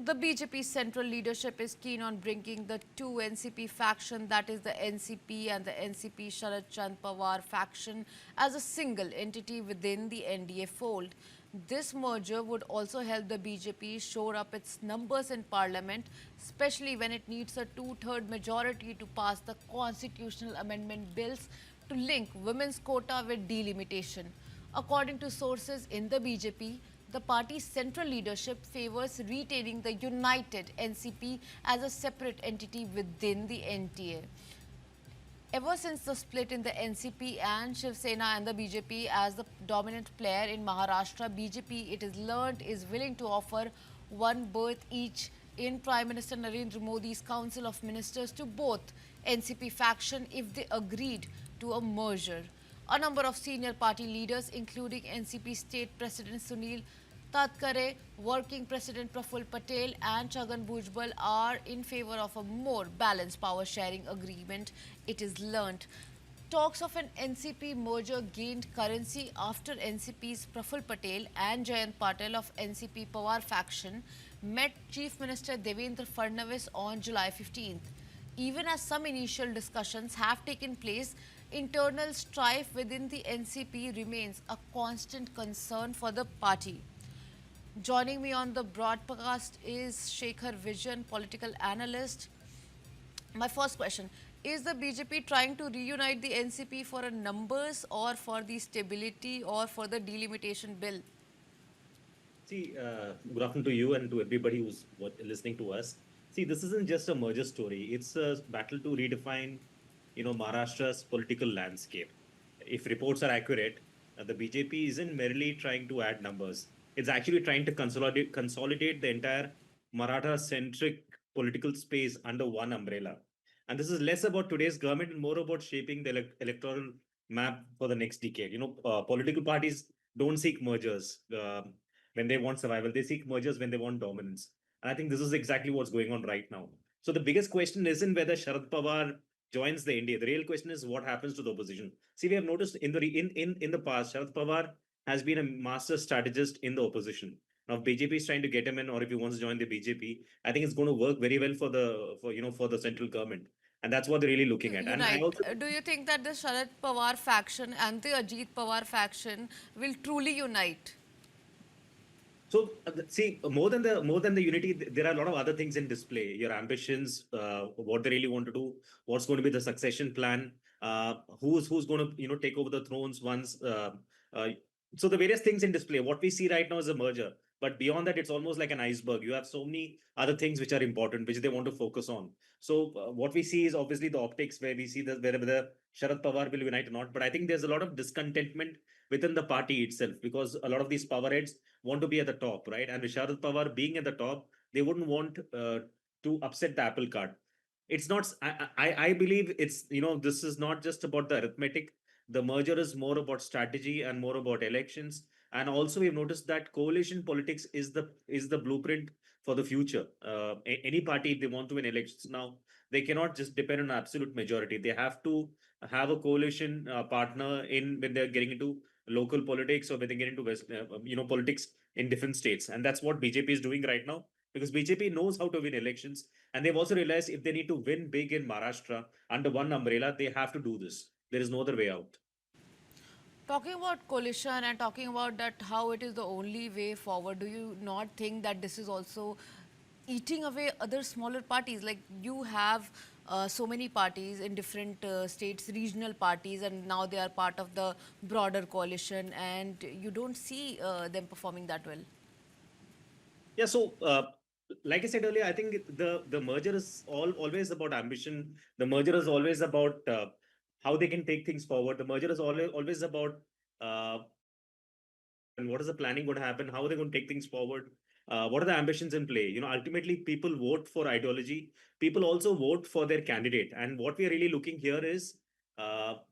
The BJP central leadership is keen on bringing the two NCP faction, that is the NCP and the NCP Sharad Chand Pawar faction, as a single entity within the NDA fold. This merger would also help the BJP shore up its numbers in parliament, especially when it needs a two-third majority to pass the constitutional amendment bills to link women's quota with delimitation. According to sources in the BJP, the party's central leadership favors retaining the united NCP as a separate entity within the NTA. Ever since the split in the NCP and Shiv Sena and the BJP as the dominant player in Maharashtra, BJP, it is learned, is willing to offer one berth each in Prime Minister Narendra Modi's Council of Ministers to both NCP faction if they agreed to a merger. A number of senior party leaders, including NCP State President Sunil Tatkare, Working President Praful Patel and Chhagan Bhujbal are in favor of a more balanced power sharing agreement, it is learnt. Talks of an NCP merger gained currency after NCP's Praful Patel and Jayant Patel of NCP Pawar faction met Chief Minister Devendra Fadnavis on July 15th. Even as some initial discussions have taken place, internal strife within the NCP remains a constant concern for the party. Joining me on the broadcast is Shekhar Vijayan, political analyst. My first question, is the BJP trying to reunite the NCP for a numbers or for the stability or for the delimitation bill? See, good afternoon to you and to everybody who's listening to us. See, this isn't just a merger story. It's a battle to redefine, Maharashtra's political landscape. If reports are accurate, the BJP isn't merely trying to add numbers. It's actually trying to consolidate the entire Maratha-centric political space under one umbrella. And this is less about today's government and more about shaping the electoral map for the next decade. Political parties don't seek mergers when they want survival. They seek mergers when they want dominance. And I think this is exactly what's going on right now. So the biggest question isn't whether Sharad Pawar joins the NDA. The real question is what happens to the opposition. See, we have noticed in the past, Sharad Pawar has been a master strategist in the opposition. Now, if BJP is trying to get him in, or if he wants to join the BJP, I think it's going to work very well for the central government, and that's what they're really looking at. And I Unite. also Do you think that the Sharad Pawar faction and the Ajit Pawar faction will truly unite? see more than the unity, there are a lot of other things in display. Your ambitions, what they really want to do, what's going to be the succession plan, who's going to take over the thrones once. Uh, so the various things in display. What we see right now is a merger, but beyond that, it's almost like an iceberg. You have so many other things which are important, which they want to focus on. So what we see is obviously the optics, where we see that whether Sharad Pawar will unite or not. But I think there's a lot of discontentment within the party itself, because a lot of these power heads want to be at the top, right? And with Sharad Pawar being at the top, they wouldn't want to upset the apple cart. It's not. I believe it's this is not just about the arithmetic. The merger is more about strategy and more about elections. And also, we've noticed that coalition politics is the blueprint for the future. Any party, if they want to win elections now, they cannot just depend on absolute majority. They have to have a coalition partner in when they're getting into local politics, or when they get into politics in different states. And that's what BJP is doing right now, because BJP knows how to win elections, and they've also realized if they need to win big in Maharashtra under one umbrella, they have to do this. There is no other way out. Talking about coalition and talking about that how it is the only way forward, do you not think that this is also eating away other smaller parties? Like you have so many parties in different states, regional parties, and now they are part of the broader coalition, and you don't see them performing that well. Yeah. So, like I said earlier, I think the merger is always about ambition. The merger is always about how they can take things forward. The merger is always about uh, and what is the planning going to happen? How are they going to take things forward? What are the ambitions in play? Ultimately, people vote for ideology. People also vote for their candidate. And what we are really looking here is,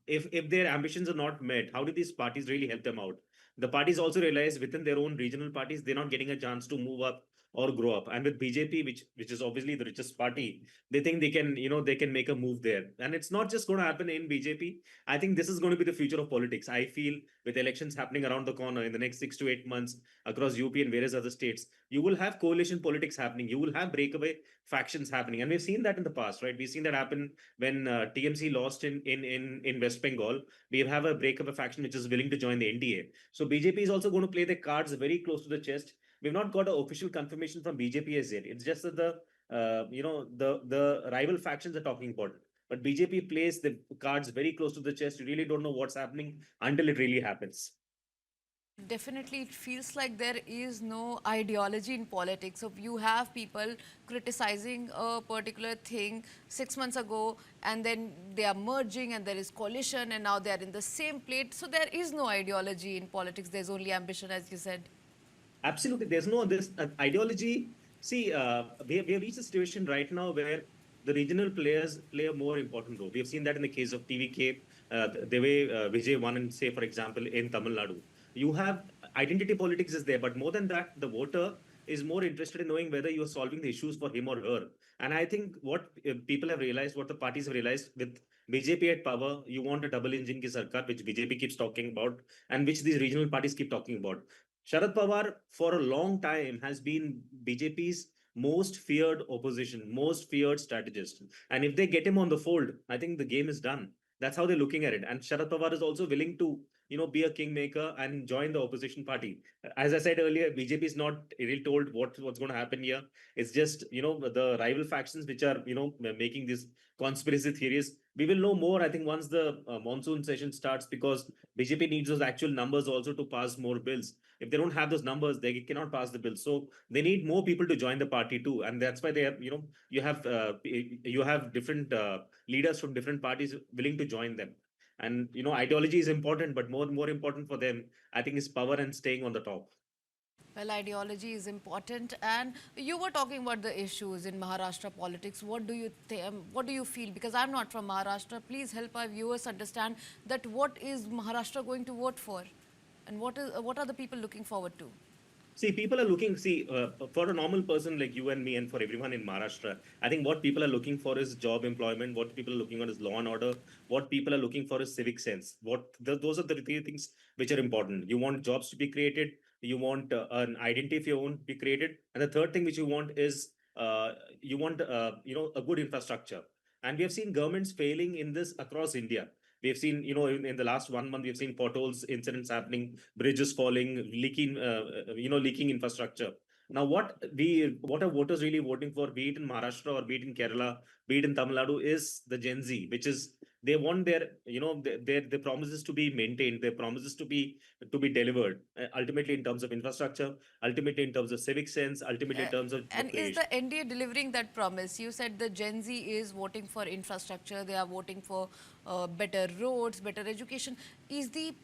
if their ambitions are not met, how do these parties really help them out? The parties also realize within their own regional parties, they're not getting a chance to move up or grow up. And with BJP, which is obviously the richest party, they think they can, they can make a move there. And it's not just going to happen in BJP. I think this is going to be the future of politics. I feel with elections happening around the corner in the next 6 to 8 months across UP and various other states, you will have coalition politics happening. You will have breakaway factions happening, and we've seen that in the past, right? We've seen that happen when TMC lost in West Bengal. We have a breakaway faction which is willing to join the NDA. So BJP is also going to play their cards very close to the chest. We've not got an official confirmation from BJP as yet. It's just that the rival factions are talking about it. But BJP plays the cards very close to the chest. You really don't know what's happening until it really happens. Definitely, it feels like there is no ideology in politics. So you have people criticizing a particular thing 6 months ago, and then they are merging, and there is coalition, and now they are in the same plate. So there is no ideology in politics. There's only ambition, as you said. Absolutely, there's no this ideology. See, we have reached a situation right now where the regional players play a more important role. We have seen that in the case of TVK, the way Vijay won, and say, for example, in Tamil Nadu. You have identity politics is there, but more than that, the voter is more interested in knowing whether you are solving the issues for him or her. And I think what people have realized, what the parties have realized with BJP at power, you want a double engine ki sarkar, which BJP keeps talking about, and which these regional parties keep talking about. Sharad Pawar, for a long time, has been BJP's most feared opposition, most feared strategist. And if they get him on the fold, I think the game is done. That's how they're looking at it. And Sharad Pawar is also willing to, be a kingmaker and join the opposition party. As I said earlier, BJP is not really told what's going to happen here. It's just, the rival factions which are, making these conspiracy theories. We will know more, I think, once the monsoon session starts, because BJP needs those actual numbers also to pass more bills. If they don't have those numbers, they cannot pass the bill. So they need more people to join the party too, and that's why they have, you have different leaders from different parties willing to join them. And ideology is important, but more important for them, I think, is power and staying on the top. Well, ideology is important, and you were talking about the issues in Maharashtra politics. What do you what do you feel? Because I'm not from Maharashtra. Please help our viewers understand that what is Maharashtra going to vote for, and what are the people looking forward to? See, people are looking, for a normal person like you and me, and for everyone in Maharashtra, I think what people are looking for is job employment. What people are looking for is law and order. What people are looking for is civic sense. Those are the three things which are important. You want jobs to be created. You want an identity of your own to be created. And the third thing which you want is, you want, a good infrastructure. And we have seen governments failing in this across India. We've seen, in the last 1 month, we've seen potholes, incidents happening, bridges falling, leaking infrastructure. Now, what are voters really voting for, be it in Maharashtra or be it in Kerala, be it in Tamil Nadu, is the Gen Z, which is they want their promises to be maintained, their promises to be delivered, ultimately in terms of infrastructure, ultimately in terms of civic sense, ultimately in terms of job And is creation. the NDA delivering that promise? You said the Gen Z is voting for infrastructure, they are voting for better roads, better education. Is the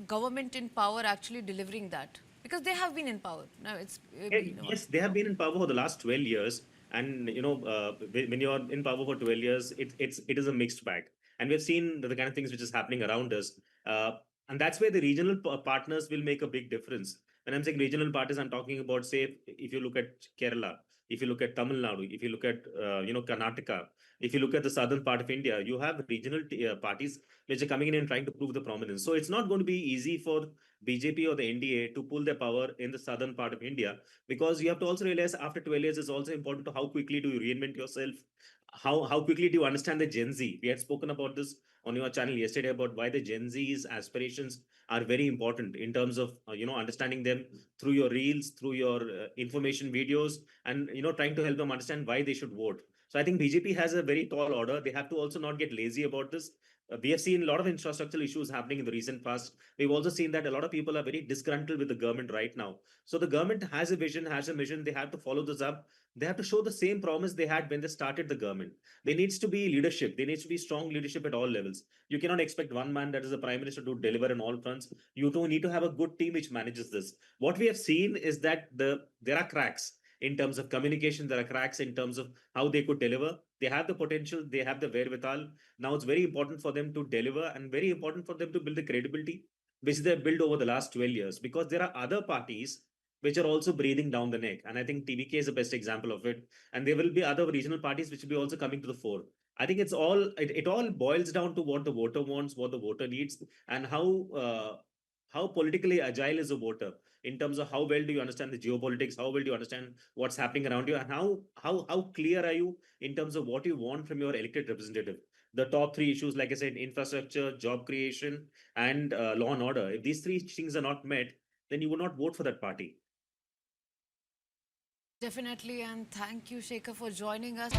government in power actually delivering that? Because they have been in power. Now it's been a while. Yes, they have been in power for the last 12 years. And when you're in power for 12 years, it is a mixed bag. And we've seen the kind of things which is happening around us. And that's where the regional partners will make a big difference. When I'm saying regional partners, I'm talking about, say, if you look at Kerala, if you look at Tamil Nadu, if you look at Karnataka, if you look at the southern part of India, you have regional parties which are coming in and trying to prove the prominence. So it's not going to be easy for BJP or the NDA to pull their power in the southern part of India, because you have to also realize after 12 years, it's also important to how quickly do you reinvent yourself, how quickly do you understand the Gen Z. We had spoken about this on your channel yesterday about why the Gen Z's aspirations are very important in terms of understanding them through your reels, through your information videos, and trying to help them understand why they should vote. So I think BJP has a very tall order. They have to also not get lazy about this. We have seen a lot of infrastructural issues happening in the recent past. We've also seen that a lot of people are very disgruntled with the government right now. So the government has a vision, has a mission. They have to follow this up. They have to show the same promise they had when they started the government. There needs to be leadership. There needs to be strong leadership at all levels. You cannot expect one man, that is the prime minister, to deliver on all fronts. You do need to have a good team which manages this. What we have seen is that there are cracks in terms of communication. There are cracks in terms of how they could deliver. They have the potential. They have the wherewithal. Now it's very important for them to deliver, and very important for them to build the credibility which they built over the last 12 years, because there are other parties which are also breathing down the neck. And I think TVK is the best example of it. And there will be other regional parties which will be also coming to the fore. I think it all boils down to what the voter wants, what the voter needs, and how politically agile is a voter in terms of how well do you understand the geopolitics, how well do you understand what's happening around you, and how clear are you in terms of what you want from your elected representative. The top three issues, like I said, infrastructure, job creation, and law and order. If these three things are not met, then you would not vote for that party. Definitely, and thank you, Shekhar, for joining us.